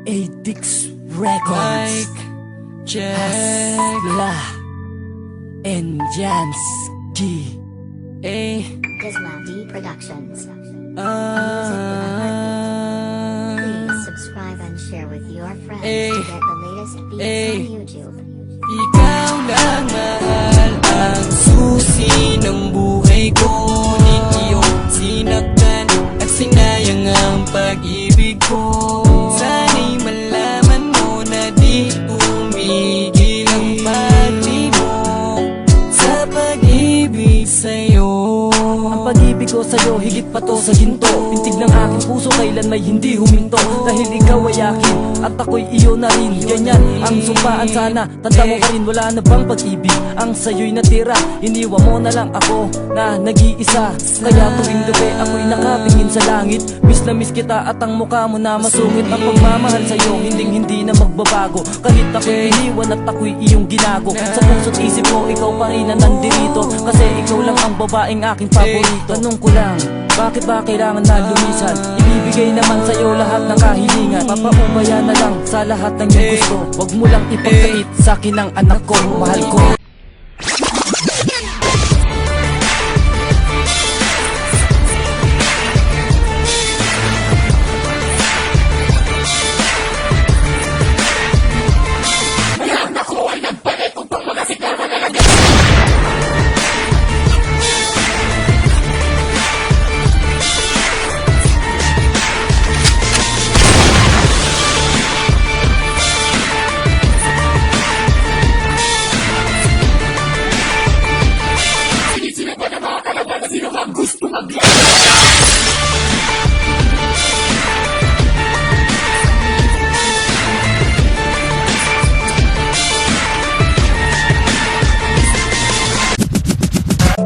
Adix Records, Hasla and Jansky, Gizla D Productions. Please subscribe and share with your friends to get the latest beats on YouTube. Ikaw lang mahal ang susi ng buhay ko. Di iyong sinaktan at sinayang ang pag-ibig ko. Sana'y malaman mo na di tumigil ang pag-ibig sa pag-ibig sa'yo. Ang pag-ibig ko sa'yo higit pa to sa ginto. Pintig ng aking puso kailan may hindi huminto. Dahil ikaw ay akin at ako'y iyo na rin. Ganyan ang sumpaan sana. Tanda mo pa rin wala na bang pag-ibig ang sa'yo'y natira. Iniwan mo na lang ako na nag-iisa. Kaya tuwing gabi ako'y nakatingin sa langit. Miss na miss kita at ang mukha mo na masungit. Ang pagmamahal sa'yo hindi na magbabago. Kahit ako'y iniwan at ako'y iyong ginago. Sa puso't isip ko ikaw pa rin na nandirito. Kasi ikaw lang ang babaeng aking paborito. Tanong ko lang, bakit ba kailangan na lumisan? Ibibigay naman sa'yo lahat ng kahilingan. Papaubaya na lang sa lahat ng iyong gusto. Huwag mo lang ipagkait sa'kin ang anak ko, mahal ko.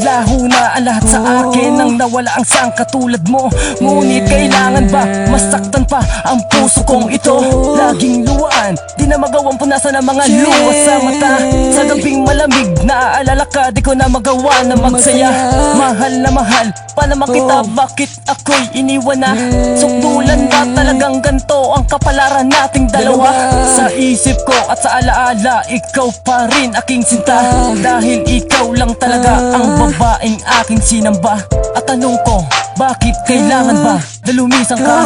Laho na ang lahat sa akin nang nawala ang sang katulad mo. Ngunit kailangan ba masaktan pa ang puso kong ito? Laging luwaan, di na magawang punasan ang mga luha sa mata. Sa gabing malamig, naaalala ka, di ko na magawa na magsaya. Mahal na mahal pa naman kita, bakit ako'y iniwan na? Sukdulan ba talagang ganto ang kapalaran nating dalawa? Sa isip ko at sa alaala, ikaw pa rin aking sinta. Dahil ikaw lang talaga ang babaeng aking sinamba. At tanong ko, bakit kailangan ba na lumisan ka?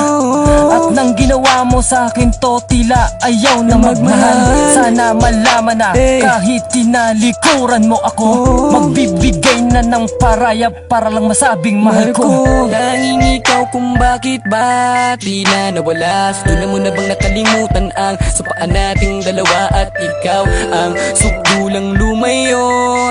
At nang ginawa mo sa akin to, tila ayaw na magmahal. Sana malaman na kahit tinalikuran mo ako, magbibigay na ng paraya para lang masabing mahal ko. Tanging ikaw kung bakit ba tila nawala. Doon mo na bang nakalimutan ang sapaan nating dalawa? At ikaw ang sukdulang lumayo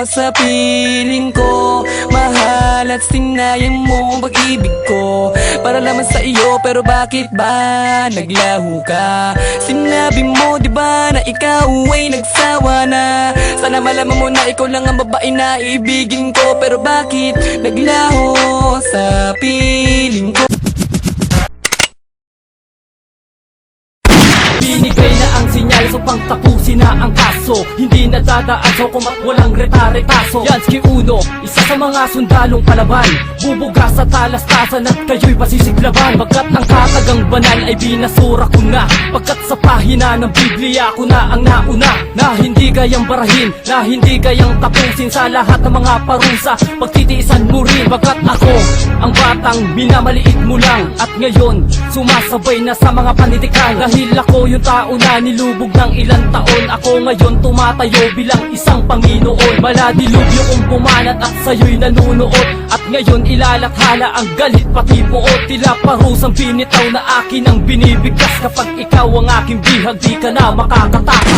sa piling ko. Mahal at sinayang mo ang pag-ibig ko para lamang sa iyo, pero bakit ba naglaho ka? Sinabi mo diba na ikaw ay nagsawa na? Sana malaman mo na ikaw lang ang babae na iibigin ko, pero bakit naglaho sa piling ko? Binigay na ang sinyal, so pangtapusin na ang kaso. Hindi na dadaan sa kumat, walang reta-retaso. Jansky Uno, isa sa mga sundalong palaban, bubuga sa talastasan at kayo'y pasisiglaban. Pagkat ang katagang banal ay binasura ko na. Pagkat sa pahina ng Biblia ko na ang nauna, na hindi gayang barahin, na hindi gayang tapusin sa lahat ng mga parusa. Pagtitiisan mo rin, pagkat ako ang batang minamaliit mo lang. At ngayon, sumasabay na sa mga panitikan. Dahil ako yung tao na nilubog ng ilang taon, ako ngayon tumatayo bilang isang Panginoon. Maladilubyo kong pumanat at sa'yo'y nanunood. At ngayon ilalathala ang galit pati puot. Tila parusang binitaw na akin ang binibigkas. Kapag ikaw ang aking bihag, di ka na makakataka.